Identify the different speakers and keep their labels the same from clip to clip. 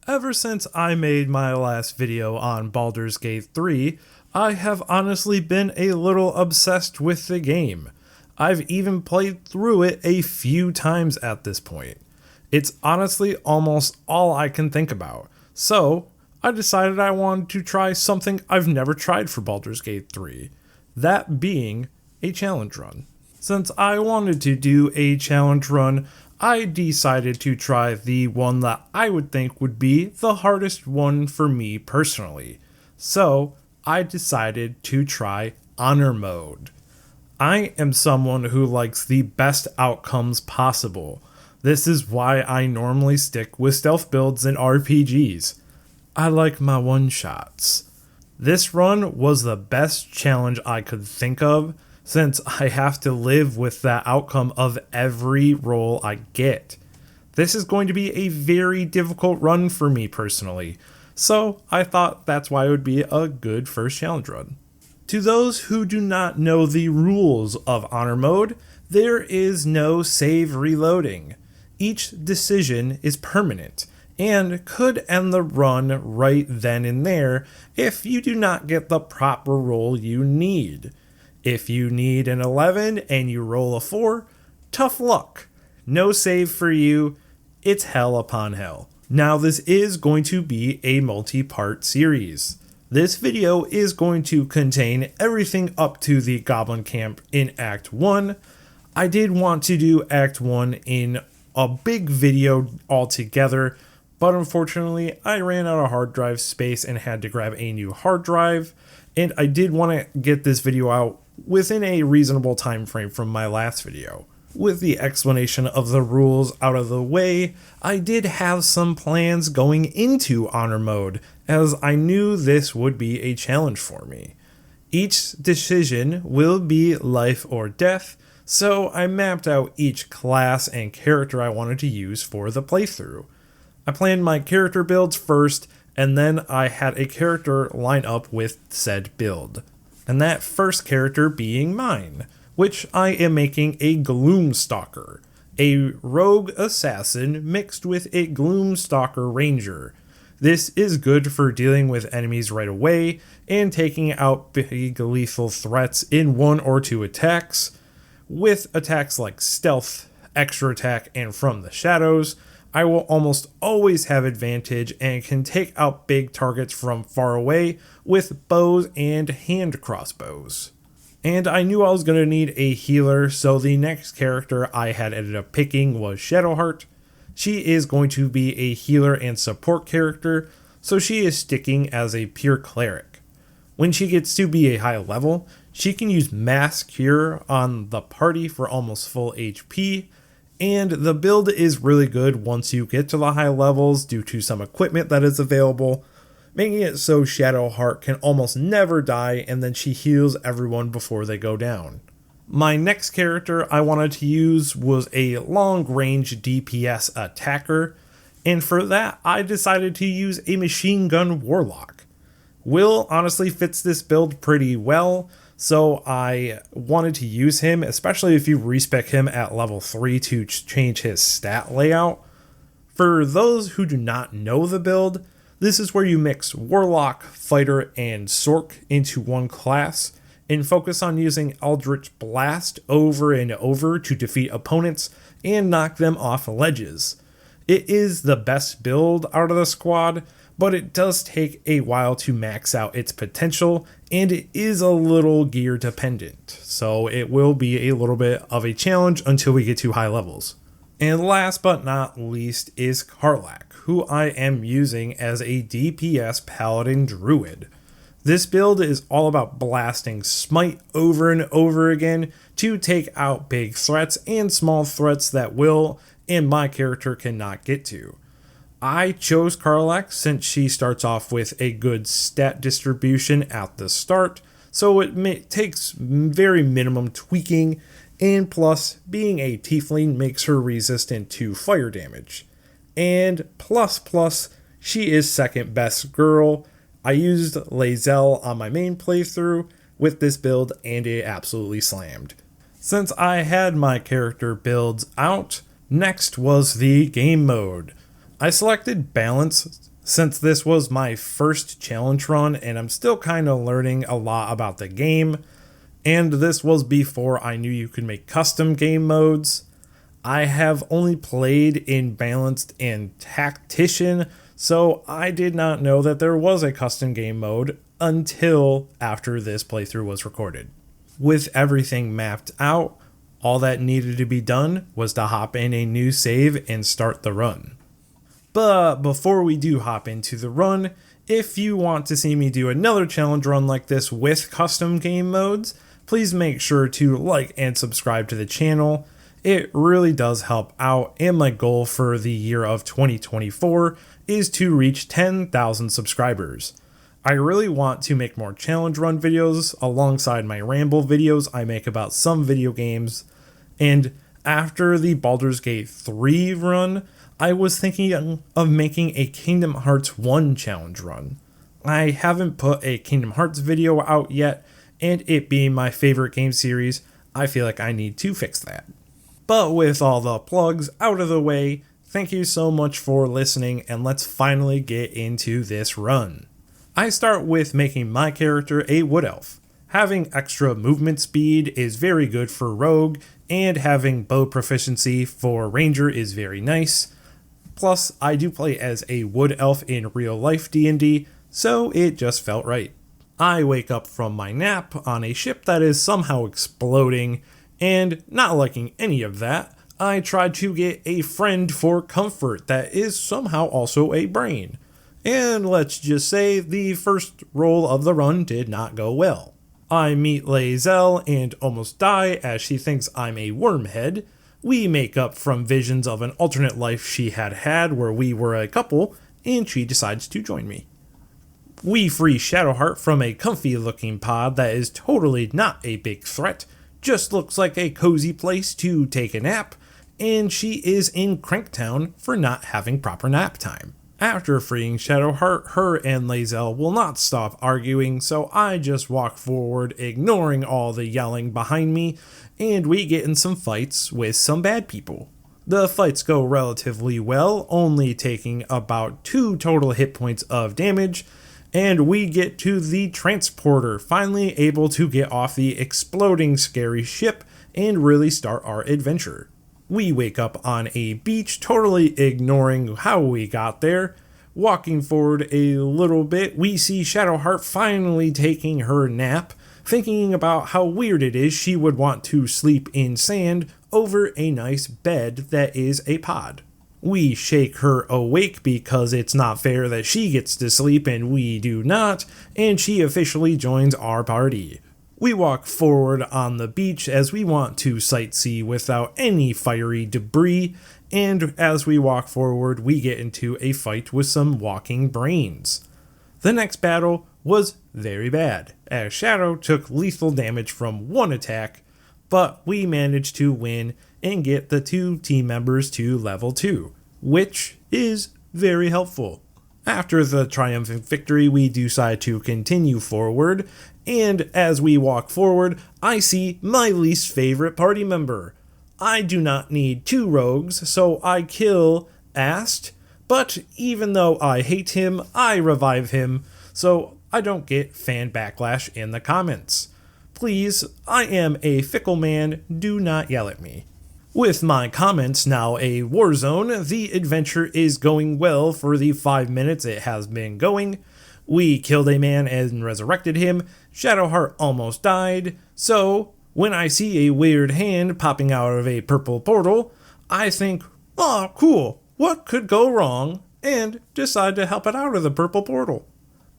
Speaker 1: Ever since I made my last video on Baldur's Gate 3, I have honestly been a little obsessed with the game. I've even played through it a few times at this point. It's honestly almost all I can think about. So, I decided I wanted to try something I've never tried for Baldur's Gate 3. That being a challenge run. Since I wanted to do a challenge run, I decided to try the one that I would think would be the hardest one for me personally. So, I decided to try Honor Mode. I am someone who likes the best outcomes possible. This is why I normally stick with stealth builds in RPGs. I like my one-shots. This run was the best challenge I could think of, since I have to live with the outcome of every roll I get. This is going to be a very difficult run for me personally, so I thought that's why it would be a good first challenge run. To those who do not know the rules of Honor Mode, there is no save reloading. Each decision is permanent, and could end the run right then and there if you do not get the proper roll you need. If you need an 11 and you roll a 4, tough luck. No save for you, it's hell upon hell. Now this is going to be a multi-part series. This video is going to contain everything up to the Goblin Camp in Act 1. I did want to do Act 1 in a big video altogether, but unfortunately I ran out of hard drive space and had to grab a new hard drive, and I did want to get this video out within a reasonable time frame from my last video. With the explanation of the rules out of the way, I did have some plans going into Honor Mode, as I knew this would be a challenge for me. Each decision will be life or death, so I mapped out each class and character I wanted to use for the playthrough. I planned my character builds first, and then I had a character line up with said build. And that first character being mine, which I am making a Gloomstalker, a rogue assassin mixed with a Gloomstalker ranger. This is good for dealing with enemies right away and taking out big lethal threats in 1 or 2 attacks. With attacks like stealth, extra attack, and from the shadows, I will almost always have advantage and can take out big targets from far away with bows and hand crossbows. And I knew I was going to need a healer, so the next character I had ended up picking was Shadowheart. She is going to be a healer and support character, so she is sticking as a pure cleric. When she gets to be a high level, she can use Mass Cure on the party for almost full HP, and the build is really good once you get to the high levels due to some equipment that is available, making it so Shadowheart can almost never die, and then she heals everyone before they go down. My next character I wanted to use was a long-range DPS attacker, and for that I decided to use a machine gun warlock. Will honestly fits this build pretty well, so I wanted to use him, especially if you respec him at level 3 to change his stat layout. For those who do not know the build, this is where you mix Warlock, Fighter, and Sork into one class, and focus on using Eldritch Blast over and over to defeat opponents and knock them off ledges. It is the best build out of the squad, but it does take a while to max out its potential, and it is a little gear dependent, so it will be a little bit of a challenge until we get to high levels. And last but not least is Karlach, who I am using as a DPS Paladin Druid. This build is all about blasting Smite over and over again to take out big threats and small threats that Will and my character cannot get to. I chose Karlach since she starts off with a good stat distribution at the start, so it takes very minimum tweaking, and plus being a tiefling makes her resistant to fire damage. And plus, she is second best girl. I used Lae'zel on my main playthrough with this build and it absolutely slammed. Since I had my character builds out, next was the game mode. I selected balance Since this was my first challenge run and I'm still kind of learning a lot about the game, and this was before I knew you could make custom game modes, I have only played in Balanced and Tactician, so I did not know that there was a custom game mode until after this playthrough was recorded. With everything mapped out, all that needed to be done was to hop in a new save and start the run. But before we do hop into the run, if you want to see me do another challenge run like this with custom game modes, please make sure to like and subscribe to the channel. It really does help out, and my goal for the year of 2024 is to reach 10,000 subscribers. I really want to make more challenge run videos alongside my ramble videos I make about some video games, and after the Baldur's Gate 3 run, I was thinking of making a Kingdom Hearts 1 challenge run. I haven't put a Kingdom Hearts video out yet, and it being my favorite game series, I feel like I need to fix that. But with all the plugs out of the way, thank you so much for listening, and let's finally get into this run. I start with making my character a wood elf. Having extra movement speed is very good for rogue, and having bow proficiency for ranger is very nice. Plus, I do play as a wood elf in real life D&D, so it just felt right. I wake up from my nap on a ship that is somehow exploding, and not liking any of that, I tried to get a friend for comfort that is somehow also a brain. And let's just say the first roll of the run did not go well. I meet Lae'zel and almost die as she thinks I'm a wormhead. We make up from visions of an alternate life she had where we were a couple, and she decides to join me. We free Shadowheart from a comfy looking pod that is totally not a big threat, just looks like a cozy place to take a nap, and she is in Cranktown for not having proper nap time. After freeing Shadowheart, her and Lae'zel will not stop arguing, so I just walk forward, ignoring all the yelling behind me, and we get in some fights with some bad people. The fights go relatively well, only taking about 2 total hit points of damage, and we get to the transporter, finally able to get off the exploding scary ship and really start our adventure. We wake up on a beach, totally ignoring how we got there. Walking forward a little bit, we see Shadowheart finally taking her nap, thinking about how weird it is she would want to sleep in sand over a nice bed that is a pod. We shake her awake because it's not fair that she gets to sleep and we do not, and she officially joins our party. We walk forward on the beach as we want to sightsee without any fiery debris, and as we walk forward we get into a fight with some walking brains. The next battle was very bad, as Shadow took lethal damage from one attack, but we managed to win and get the 2 team members to level 2, which is very helpful. After the triumphant victory, we decide to continue forward, and as we walk forward, I see my least favorite party member. I do not need 2 rogues, so I kill Ast, but even though I hate him, I revive him, so I don't get fan backlash in the comments. Please, I am a fickle man, do not yell at me. With my comments now a war zone, the adventure is going well for the 5 minutes it has been going. We killed a man and resurrected him, Shadowheart almost died, so when I see a weird hand popping out of a purple portal, I think, "Aw, cool, what could go wrong?" and decide to help it out of the purple portal.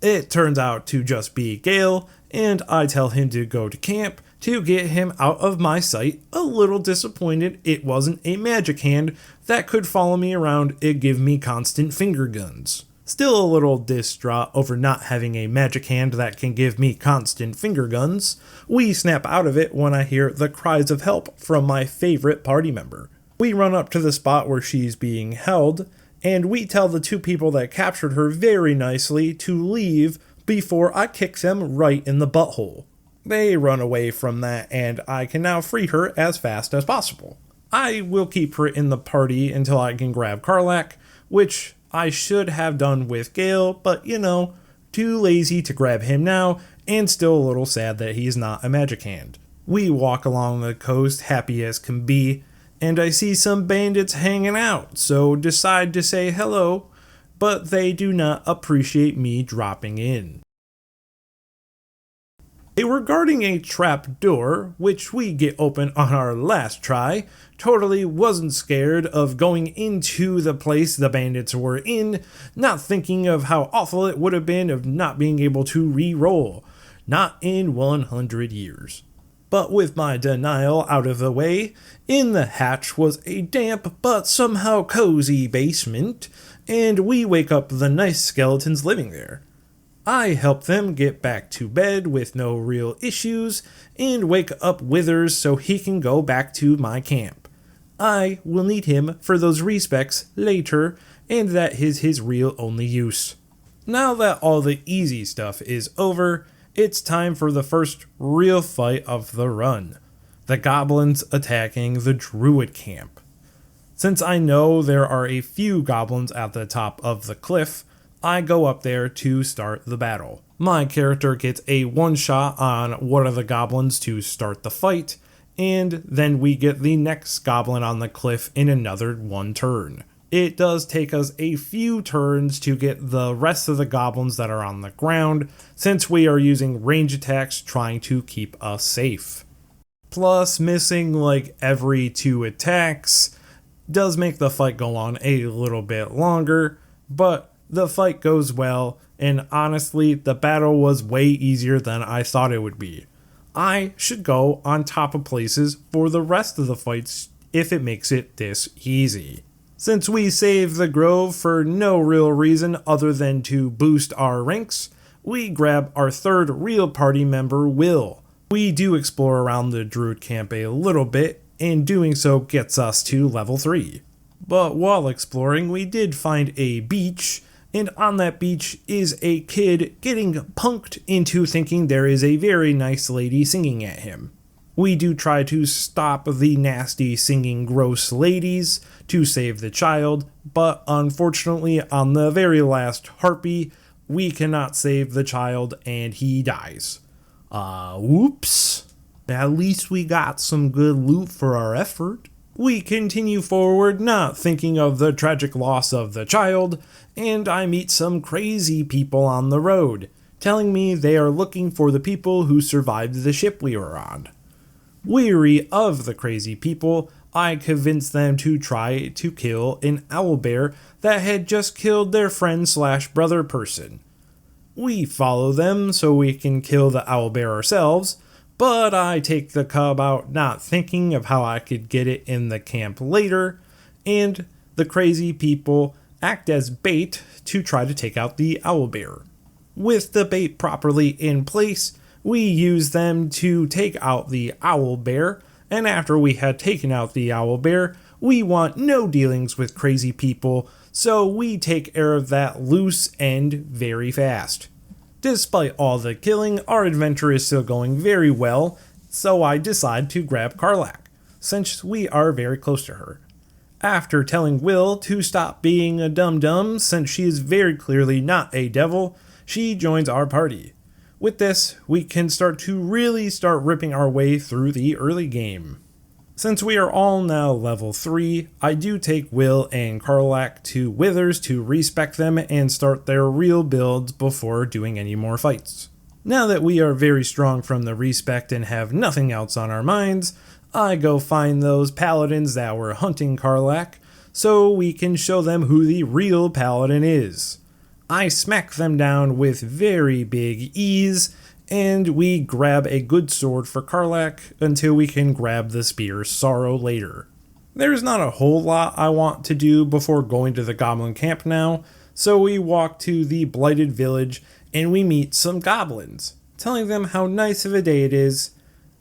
Speaker 1: It turns out to just be Gale, and I tell him to go to camp to get him out of my sight, a little disappointed it wasn't a magic hand that could follow me around and give me constant finger guns. Still a little distraught over not having a magic hand that can give me constant finger guns, we snap out of it when I hear the cries of help from my favorite party member. We run up to the spot where she's being held, and we tell the 2 people that captured her very nicely to leave before I kick them right in the butthole. They run away from that, and I can now free her as fast as possible. I will keep her in the party until I can grab Karlach, which I should have done with Gale, but too lazy to grab him now, and still a little sad that he's not a magic hand. We walk along the coast happy as can be, and I see some bandits hanging out, so decide to say hello, but they do not appreciate me dropping in. Regarding a trap door, which we get open on our last try, totally wasn't scared of going into the place the bandits were in, not thinking of how awful it would have been of not being able to re-roll. Not in 100 years. But with my denial out of the way, in the hatch was a damp but somehow cozy basement, and we wake up the nice skeletons living there. I help them get back to bed with no real issues, and wake up Withers so he can go back to my camp. I will need him for those respecs later, and that is his real only use. Now that all the easy stuff is over, it's time for the first real fight of the run. The goblins attacking the druid camp. Since I know there are a few goblins at the top of the cliff, I go up there to start the battle. My character gets a one shot on one of the goblins to start the fight, and then we get the next goblin on the cliff in another one turn. It does take us a few turns to get the rest of the goblins that are on the ground, since we are using range attacks trying to keep us safe. Plus, missing like every 2 attacks does make the fight go on a little bit longer, but the fight goes well, and honestly, the battle was way easier than I thought it would be. I should go on top of places for the rest of the fights if it makes it this easy. Since we saved the grove for no real reason other than to boost our ranks, we grab our third real party member, Will. We do explore around the druid camp a little bit, and doing so gets us to level 3. But while exploring, we did find a beach, and on that beach is a kid getting punked into thinking there is a very nice lady singing at him. We do try to stop the nasty singing gross ladies to save the child, but unfortunately on the very last harpy, we cannot save the child and he dies. Whoops. At least we got some good loot for our effort. We continue forward, not thinking of the tragic loss of the child, and I meet some crazy people on the road, telling me they are looking for the people who survived the ship we were on. Weary of the crazy people, I convinced them to try to kill an owlbear that had just killed their friend/brother person. We follow them so we can kill the owlbear ourselves, but I take the cub out not thinking of how I could get it in the camp later, and the crazy people act as bait to try to take out the owlbear. With the bait properly in place, we use them to take out the owlbear, and after we had taken out the owlbear, we want no dealings with crazy people, so we take care of that loose end very fast. Despite all the killing, our adventure is still going very well, so I decide to grab Karlach, since we are very close to her. After telling Will to stop being a dum-dum since she is very clearly not a devil, she joins our party. With this, we can start ripping our way through the early game. Since we are all now level 3, I do take Will and Karlach to Withers to respec them and start their real builds before doing any more fights. Now that we are very strong from the respec and have nothing else on our minds, I go find those paladins that were hunting Karlach so we can show them who the real paladin is. I smack them down with very big ease, and we grab a good sword for Karlach until we can grab the spear Sorrow later. There's not a whole lot I want to do before going to the goblin camp now, so we walk to the blighted village and we meet some goblins, telling them how nice of a day it is.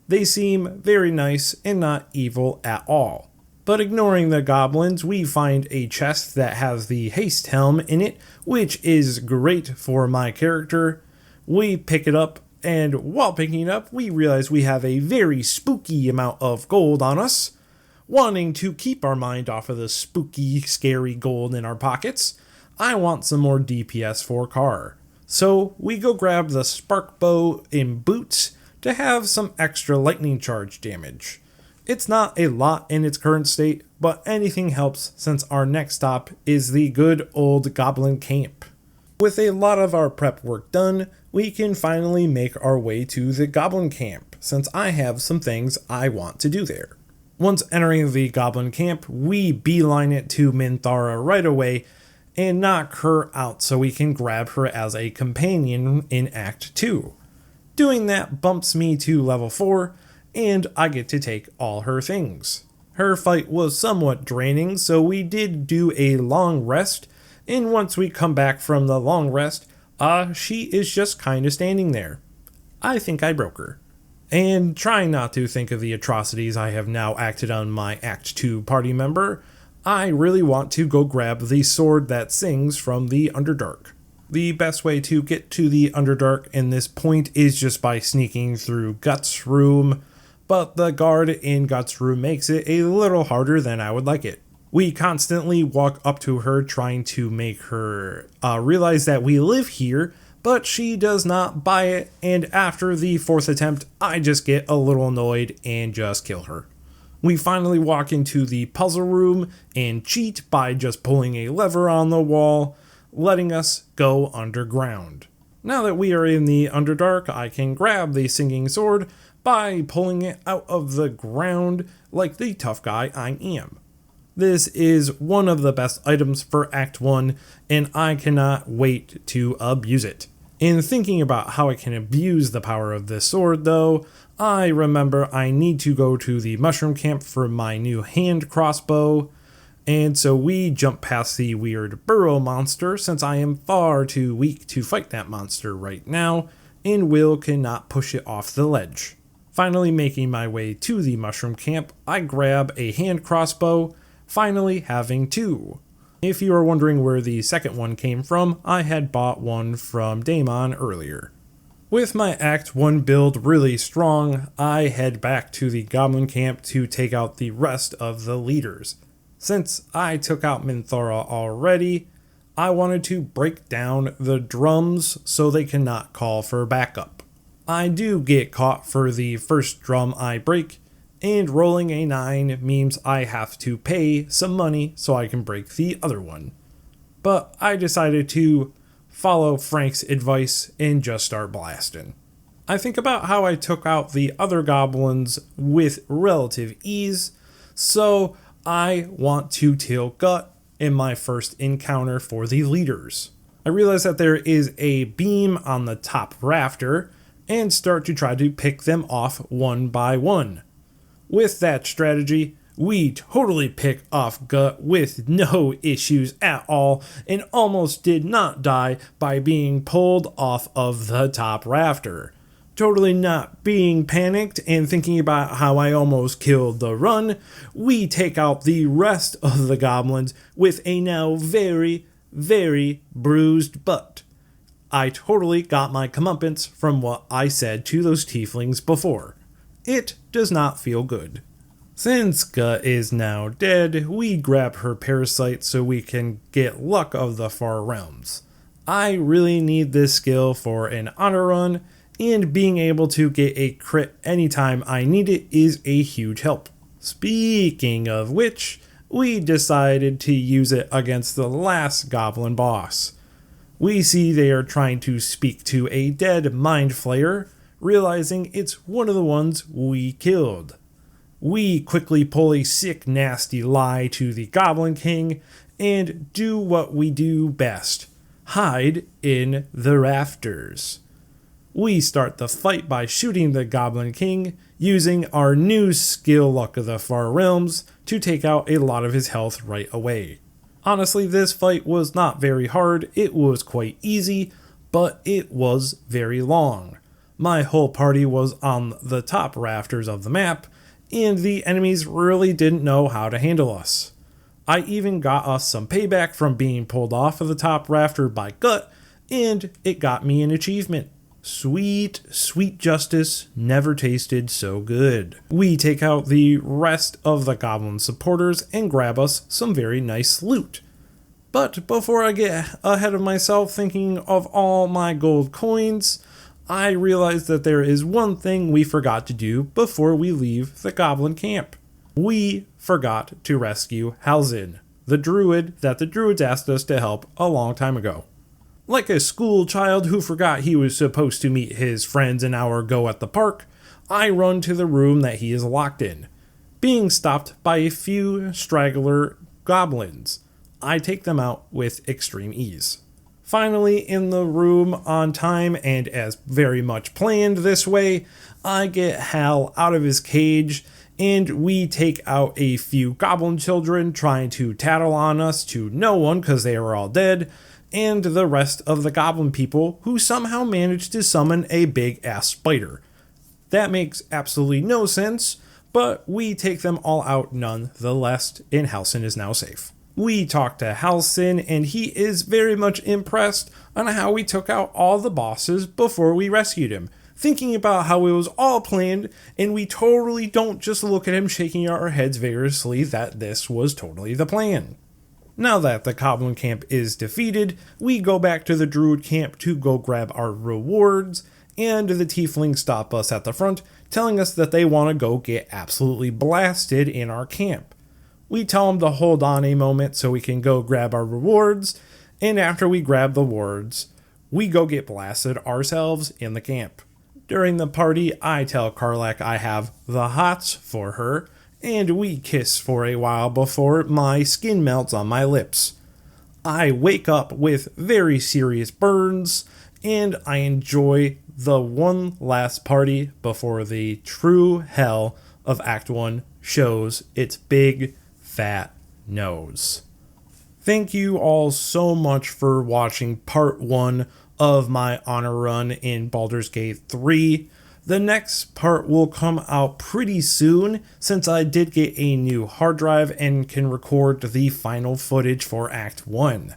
Speaker 1: They seem very nice and not evil at all. But ignoring the goblins, we find a chest that has the haste helm in it, which is great for my character. We pick it up, and while picking it up, we realize we have a very spooky amount of gold on us. Wanting to keep our mind off of the spooky, scary gold in our pockets, I want some more DPS for Carr. So we go grab the spark bow in boots to have some extra lightning charge damage. It's not a lot in its current state, but anything helps since our next stop is the good old goblin camp. With a lot of our prep work done, we can finally make our way to the goblin camp since I have some things I want to do there. Once entering the goblin camp, we beeline it to Minthara right away and knock her out so we can grab her as a companion in Act 2. Doing that bumps me to level 4, and I get to take all her things. Her fight was somewhat draining, so we did do a long rest, and once we come back from the long rest, she is just kinda standing there. I think I broke her. And trying not to think of the atrocities I have now acted on my Act 2 party member, I really want to go grab the sword that sings from the Underdark. The best way to get to the Underdark in this point is just by sneaking through Guts' room, but the guard in Guts' room makes it a little harder than I would like it. We constantly walk up to her trying to make her realize that we live here, but she does not buy it, and after the 4th attempt, I just get a little annoyed and just kill her. We finally walk into the puzzle room and cheat by just pulling a lever on the wall, letting us go underground. Now that we are in the Underdark, I can grab the singing sword by pulling it out of the ground like the tough guy I am. This is one of the best items for Act 1, and I cannot wait to abuse it. In thinking about how I can abuse the power of this sword, though, I remember I need to go to the mushroom camp for my new hand crossbow, and so we jump past the weird burrow monster since I am far too weak to fight that monster right now, and Will cannot push it off the ledge. Finally making my way to the mushroom camp, I grab a hand crossbow, finally having 2. If you are wondering where the second one came from, I had bought one from Daemon earlier. With my Act 1 build really strong, I head back to the goblin camp to take out the rest of the leaders. Since I took out Minthara already, I wanted to break down the drums so they cannot call for backup. I do get caught for the first drum I break, and rolling a 9 means I have to pay some money so I can break the other one. But I decided to follow Frank's advice and just start blasting. I think about how I took out the other goblins with relative ease, so I want to till gut in my first encounter for the leaders. I realize that there is a beam on the top rafter and start to try to pick them off one by one. With that strategy, we totally pick off Gut with no issues at all and almost did not die by being pulled off of the top rafter. Totally not being panicked and thinking about how I almost killed the run, we take out the rest of the goblins with a now very, very bruised butt. I totally got my comeuppance from what I said to those tieflings before. It does not feel good. Since Gut is now dead, we grab her parasite so we can get luck of the far realms. I really need this skill for an honor run, and being able to get a crit anytime I need it is a huge help. Speaking of which, we decided to use it against the last goblin boss. We see they are trying to speak to a dead mind flayer, realizing it's one of the ones we killed. We quickly pull a sick, nasty lie to the Goblin King and do what we do best: hide in the rafters. We start the fight by shooting the Goblin King, using our new skill Luck of the Far Realms to take out a lot of his health right away. Honestly, this fight was not very hard, it was quite easy, but it was very long. My whole party was on the top rafters of the map, and the enemies really didn't know how to handle us. I even got us some payback from being pulled off of the top rafter by Gut, and it got me an achievement. Sweet, sweet justice never tasted so good. We take out the rest of the goblin supporters and grab us some very nice loot. But before I get ahead of myself thinking of all my gold coins, I realized that there is one thing we forgot to do before we leave the goblin camp. We forgot to rescue Halzin, the druid that the druids asked us to help a long time ago. Like a school child who forgot he was supposed to meet his friends an hour ago at the park, I run to the room that he is locked in. Being stopped by a few straggler goblins, I take them out with extreme ease. Finally, in the room on time and as very much planned this way, I get Hal out of his cage and we take out a few goblin children trying to tattle on us to no one because they were all dead, and the rest of the goblin people who somehow managed to summon a big ass spider. That makes absolutely no sense, but we take them all out nonetheless, and Halcyon is now safe. We talk to Halcyon, and he is very much impressed on how we took out all the bosses before we rescued him, thinking about how it was all planned, and we totally don't just look at him shaking our heads vigorously that this was totally the plan. Now that the goblin camp is defeated, we go back to the druid camp to go grab our rewards, and the tieflings stop us at the front, telling us that they want to go get absolutely blasted in our camp. We tell them to hold on a moment so we can go grab our rewards, and after we grab the rewards, we go get blasted ourselves in the camp. During the party, I tell Karlak I have the hots for her, and we kiss for a while before my skin melts on my lips. I wake up with very serious burns, and I enjoy the one last party before the true hell of Act 1 shows its big, fat nose. Thank you all so much for watching part 1 of my honor run in Baldur's Gate 3. The next part will come out pretty soon since I did get a new hard drive and can record the final footage for Act 1.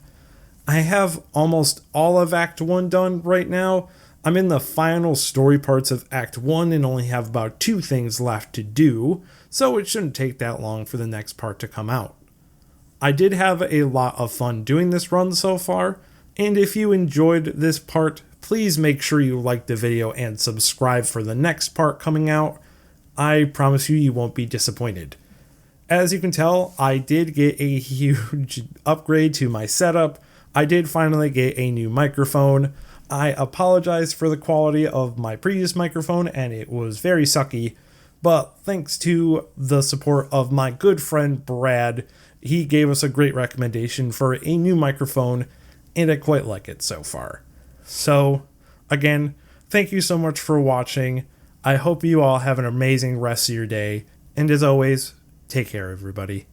Speaker 1: I have almost all of Act 1 done right now. I'm in the final story parts of Act 1 and only have about 2 things left to do, so it shouldn't take that long for the next part to come out. I did have a lot of fun doing this run so far, and if you enjoyed this part, please make sure you like the video and subscribe for the next part coming out. I promise you won't be disappointed. As you can tell, I did get a huge upgrade to my setup. I did finally get a new microphone. I apologize for the quality of my previous microphone, and it was very sucky, but thanks to the support of my good friend Brad, he gave us a great recommendation for a new microphone, and I quite like it so far. So, again, thank you so much for watching. I hope you all have an amazing rest of your day, and as always, take care, everybody.